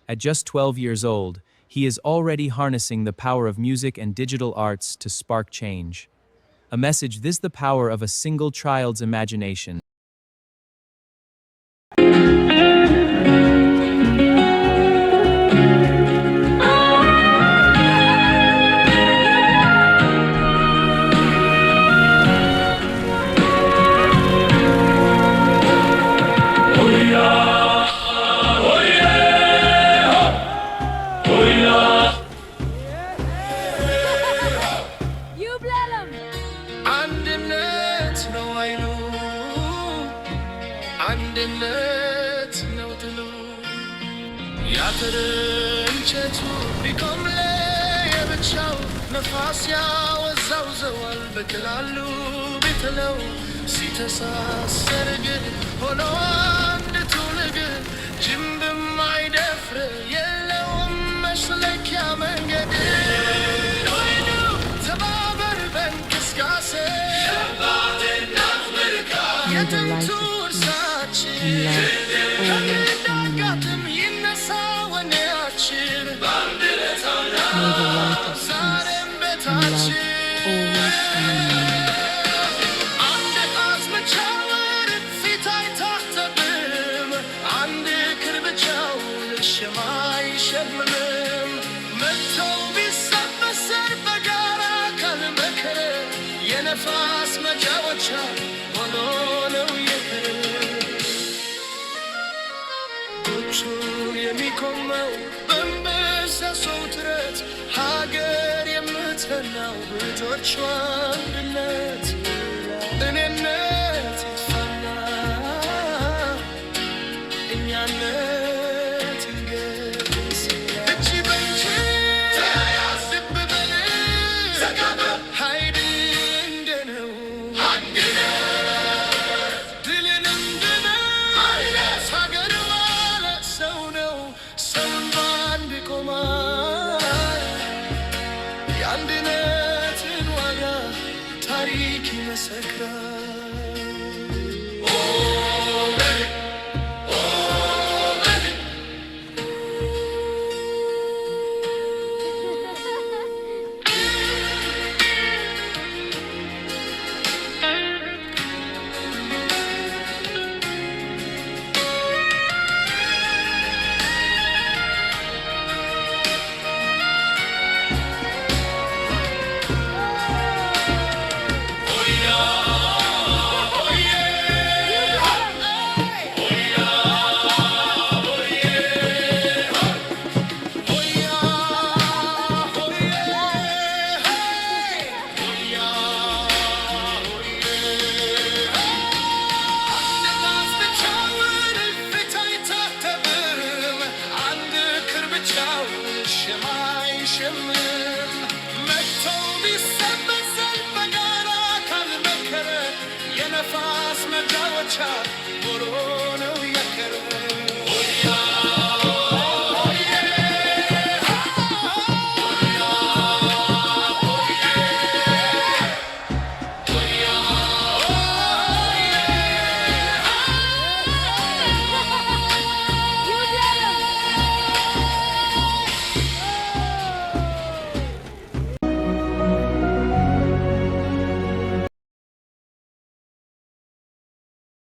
At just 12 years old, he is already harnessing the power of music and digital arts to spark change. A message this the power of a single child's imagination. አንድነት ነው ድሉ ያተረንቸቱ ቢቆምለ የብቻው ነፋስ ያወዛውዘዋል በክላሉ ቢትለው ሲተሳሰር ግን ሆኖ አንድ ትውልድ ጅምብም አይደፍር የለውም መሽለኪያ መንገድ ተባበር በንቅስቃሴ የጥንቱ ከዳጋትም ይነሳ ወኔያችን ዛሬም ቤታችን አንድ ቃዝ መቻወር ፊት አይታተብም አንድ ክር ብቻውን ሸማ አይሸምምም መጥተው ቢሰበሰር በጋራ ካልመከረ የነፋስ መጫወቻ ሆኖ ነው የሚቆመው በምሰሶው ትረት ሀገር የምትቀናው ብቶቿ አንድነት እኔነት ይፋና እኛነት ይንገስ እጅ በእጅ ልብ በል ኃይል እንደነው የአንድነትን ዋጋ ታሪክ ይመሰክራል። የነፋስ መጫወቻ